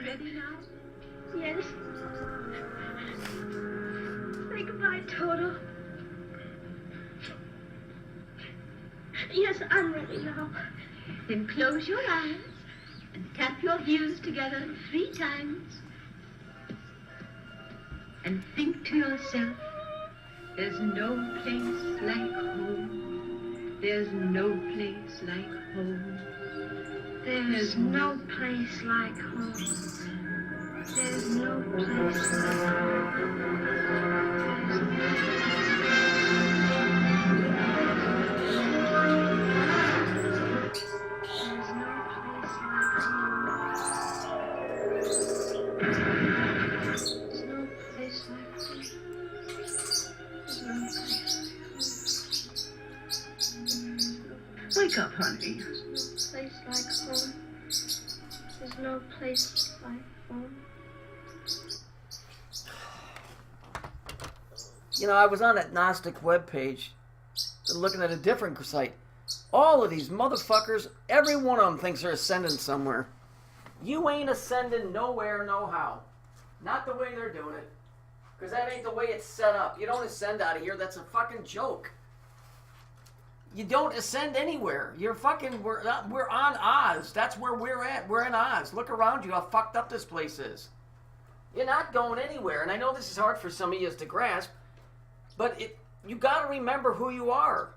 ready now? Yes. Say goodbye, Toto. Yes, I'm ready now. Then close your eyes and tap your heels together 3 times. And think to yourself, there's no place like home. There's no place like home. There's no place like home. There's no place like Wake up, honey. There's no place like home. You know, I was on that Gnostic webpage looking at a different site. All of these motherfuckers, every one of them thinks they're ascending somewhere. You ain't ascending nowhere, no how. Not the way they're doing it. Because that ain't the way it's set up. You don't ascend out of here. That's a fucking joke. You don't ascend anywhere. You're fucking, we're on Oz. That's where we're at. We're in Oz. Look around you how fucked up this place is. You're not going anywhere. And I know this is hard for some of you to grasp, but you got to remember who you are.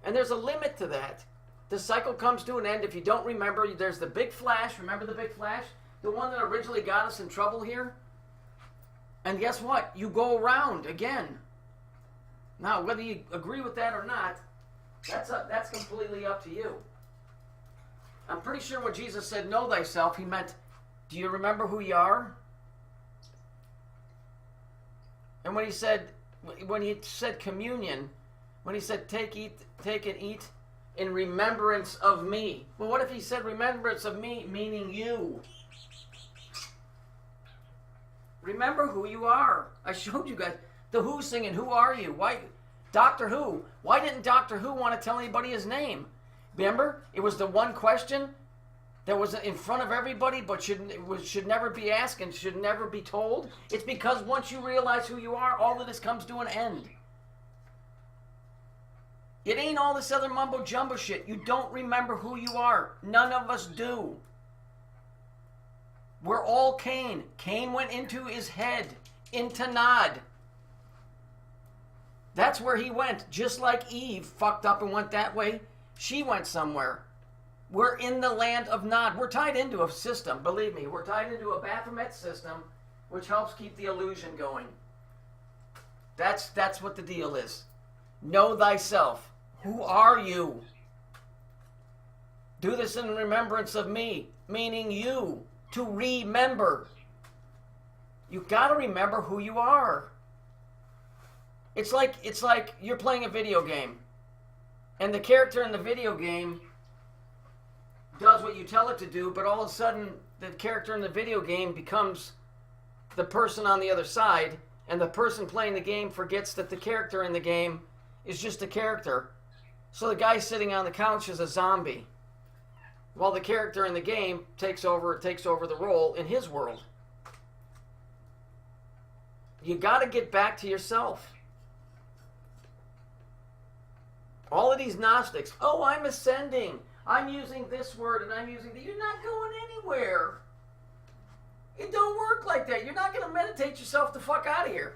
And there's a limit to that. The cycle comes to an end if you don't remember. There's the big flash. Remember the big flash? The one that originally got us in trouble here? And guess what? You go around again. Now, whether you agree with that or not, that's completely up to you. I'm pretty sure when Jesus said, know thyself, he meant, do you remember who you are? And when he said communion, when he said take and eat in remembrance of me. Well, what if he said remembrance of me, meaning you? Remember who you are. I showed you guys the Who singing, who are you? Why? Doctor Who. Why didn't Doctor Who want to tell anybody his name? Remember? It was the one question that was in front of everybody but should never be asked and should never be told. It's because once you realize who you are, all of this comes to an end. It ain't all this other mumbo jumbo shit. You don't remember who you are. None of us do. We're all Cain. Cain went into his head, into Nod. That's where he went. Just like Eve fucked up and went that way, she went somewhere. We're in the land of Nod. We're tied into a system, believe me. We're tied into a Baphomet system, which helps keep the illusion going. That's what the deal is. Know thyself. Who are you? Do this in remembrance of me, meaning you. To remember. You got to remember who you are. It's like you're playing a video game, and the character in the video game does what you tell it to do, but all of a sudden the character in the video game becomes the person on the other side, and the person playing the game forgets that the character in the game is just a character. So the guy sitting on the couch is a zombie, while the character in the game takes over the role in his world. You got to get back to yourself. All of these Gnostics, oh, I'm ascending. I'm using this word and I'm using that. You're not going anywhere. It don't work like that. You're not going to meditate yourself the fuck out of here.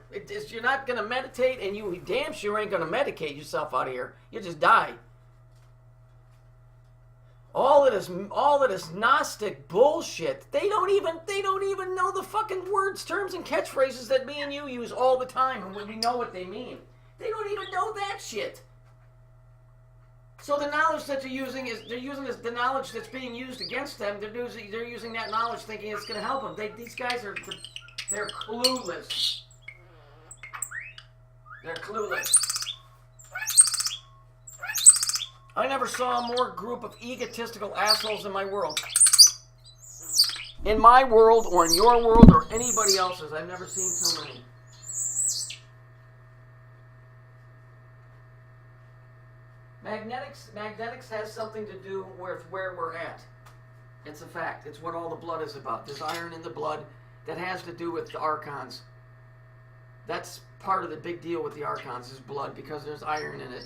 You're not going to meditate, and you damn sure ain't going to medicate yourself out of here. You just die. All of this Gnostic bullshit. They don't even know the fucking words, terms, and catchphrases that me and you use all the time, and we know what they mean. They don't even know that shit. So the knowledge that they're using is the knowledge that's being used against them. They're using that knowledge thinking it's going to help them. These guys they're clueless. They're clueless. I never saw a more group of egotistical assholes in my world. In my world, or in your world, or anybody else's, I've never seen so many. Magnetics has something to do with where we're at. It's a fact. It's what all the blood is about. There's iron in the blood that has to do with the archons. That's part of the big deal with the archons is blood because there's iron in it.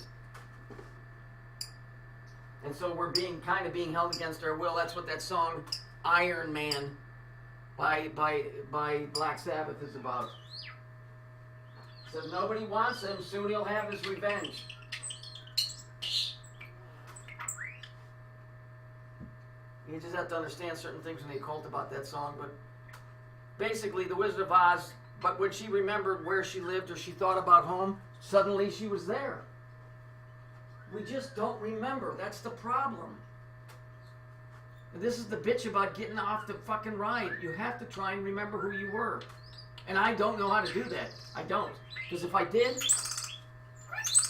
And so we're kind of being held against our will. That's what that song Iron Man by Black Sabbath is about. It says nobody wants him, soon he'll have his revenge. You just have to understand certain things when they cult about that song. But basically, the Wizard of Oz, but when she remembered where she lived or she thought about home, suddenly she was there. We just don't remember. That's the problem. And this is the bitch about getting off the fucking ride. You have to try and remember who you were. And I don't know how to do that. I don't. Because if I did,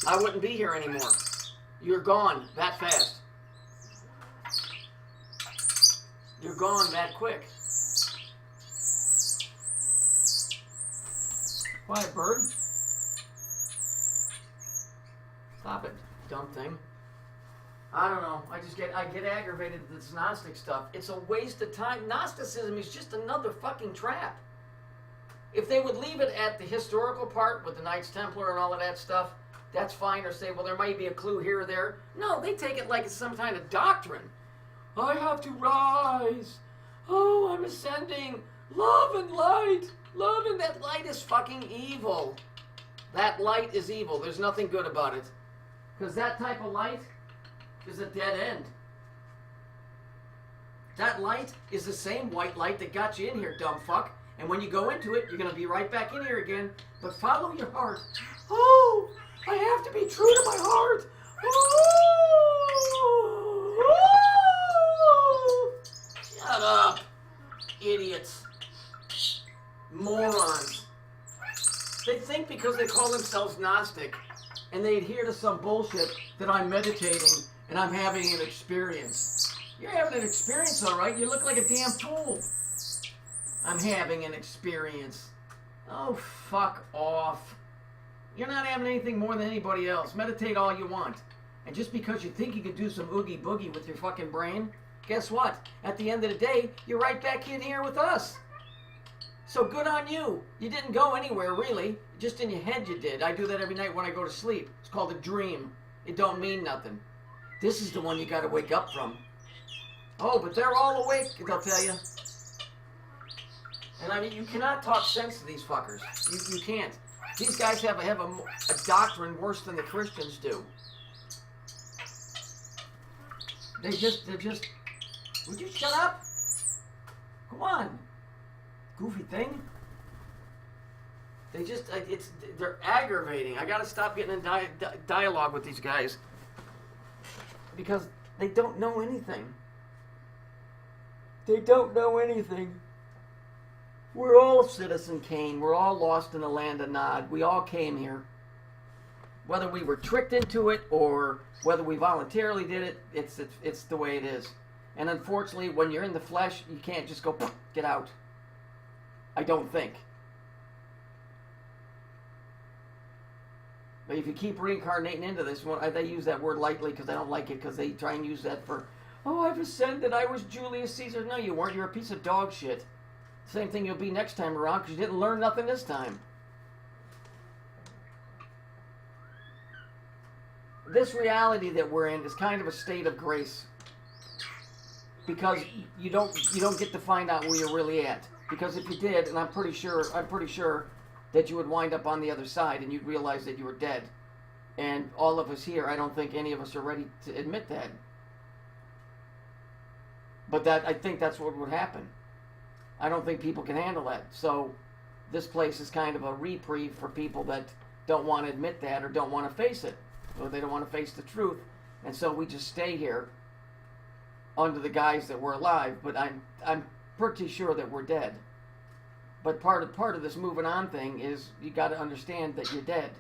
I wouldn't be here anymore. You're gone that fast. You're gone that quick. Quiet, bird. Stop it, dumb thing. I don't know. I get aggravated at this Gnostic stuff. It's a waste of time. Gnosticism is just another fucking trap. If they would leave it at the historical part with the Knights Templar and all of that stuff, that's fine. Or say, well, there might be a clue here or there. No, they take it like it's some kind of doctrine. I have to rise. Oh, I'm ascending. Love and light. Love and that light is fucking evil. That light is evil. There's nothing good about it. Because that type of light is a dead end. That light is the same white light that got you in here, dumb fuck. And when you go into it, you're going to be right back in here again. But follow your heart. Oh, I have to be true to my heart. Oh, shut up, idiots. Morons. They think because they call themselves Gnostic and they adhere to some bullshit that I'm meditating and I'm having an experience. You're having an experience, all right. You look like a damn fool. I'm having an experience. Oh, fuck off. You're not having anything more than anybody else. Meditate all you want. And just because you think you can do some oogie boogie with your fucking brain, guess what? At the end of the day, you're right back in here with us. So good on you. You didn't go anywhere, really. Just in your head you did. I do that every night when I go to sleep. It's called a dream. It don't mean nothing. This is the one you got to wake up from. Oh, but they're all awake, they'll tell you. And I mean, you cannot talk sense to these fuckers. You can't. These guys have a doctrine worse than the Christians do. They're just, would you shut up? Come on. Goofy thing. They're aggravating. I gotta stop getting in dialogue with these guys. Because they don't know anything. They don't know anything. We're all Citizen Kane. We're all lost in the land of Nod. We all came here. Whether we were tricked into it or whether we voluntarily did it, it's the way it is. And unfortunately, when you're in the flesh, you can't just go, get out. I don't think. But if you keep reincarnating into this one, they use that word lightly because I don't like it because they try and use that for, oh, I've ascended, I was Julius Caesar. No, you weren't. You're a piece of dog shit. Same thing you'll be next time around because you didn't learn nothing this time. This reality that we're in is kind of a state of grace because you don't get to find out where you're really at. Because if you did, and I'm pretty sure that you would wind up on the other side and you'd realize that you were dead. And all of us here, I don't think any of us are ready to admit that. But I think that's what would happen. I don't think people can handle that. So this place is kind of a reprieve for people that don't want to admit that or don't want to face it. Or they don't want to face the truth. And so we just stay here under the guise that we're alive. But I'm pretty sure that we're dead. But part of this moving on thing is you got to understand that you're dead.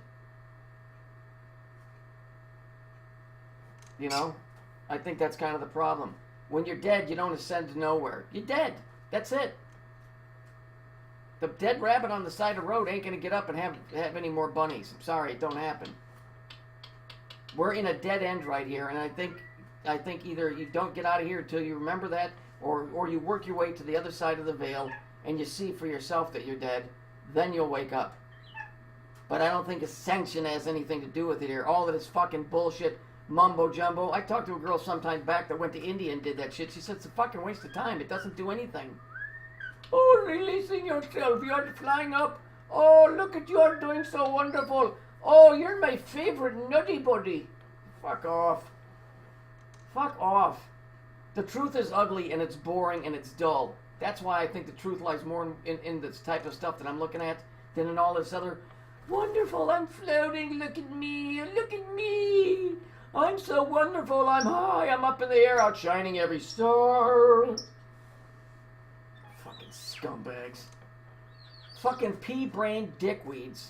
You know? I think that's kind of the problem. When you're dead, you don't ascend to nowhere. You're dead. That's it. The dead rabbit on the side of the road ain't going to get up and have any more bunnies. I'm sorry, it don't happen. We're in a dead end right here, and I I think either you don't get out of here until you remember that, or you work your way to the other side of the veil and you see for yourself that you're dead. Then you'll wake up. But I don't think ascension has anything to do with it here. All of this fucking bullshit, mumbo jumbo. I talked to a girl sometime back that went to India and did that shit. She said it's a fucking waste of time. It doesn't do anything. Oh, releasing yourself. You're flying up. Oh, look at you. You're doing so wonderful. Oh, you're my favorite nutty buddy. Fuck off. Fuck off. The truth is ugly and it's boring and it's dull. That's why I think the truth lies more in this type of stuff that I'm looking at than in all this other wonderful, I'm floating, look at me, I'm so wonderful, I'm high, I'm up in the air, outshining every star. Fucking scumbags. Fucking pea-brained dickweeds.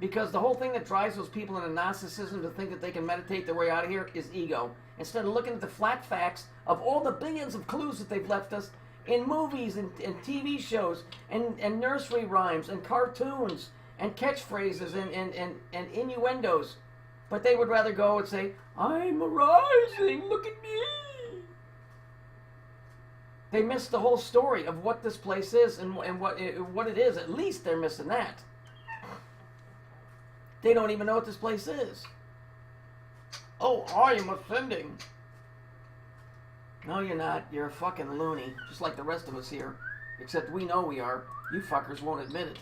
Because the whole thing that drives those people into narcissism to think that they can meditate their way out of here is ego. Instead of looking at the flat facts of all the billions of clues that they've left us in movies and TV shows and nursery rhymes and cartoons and catchphrases and innuendos. But they would rather go and say, I'm arising, look at me. They missed the whole story of what this place is and what it is. At least they're missing that. They don't even know what this place is. Oh, I am offending. No, you're not. You're a fucking loony, just like the rest of us here. Except we know we are. You fuckers won't admit it.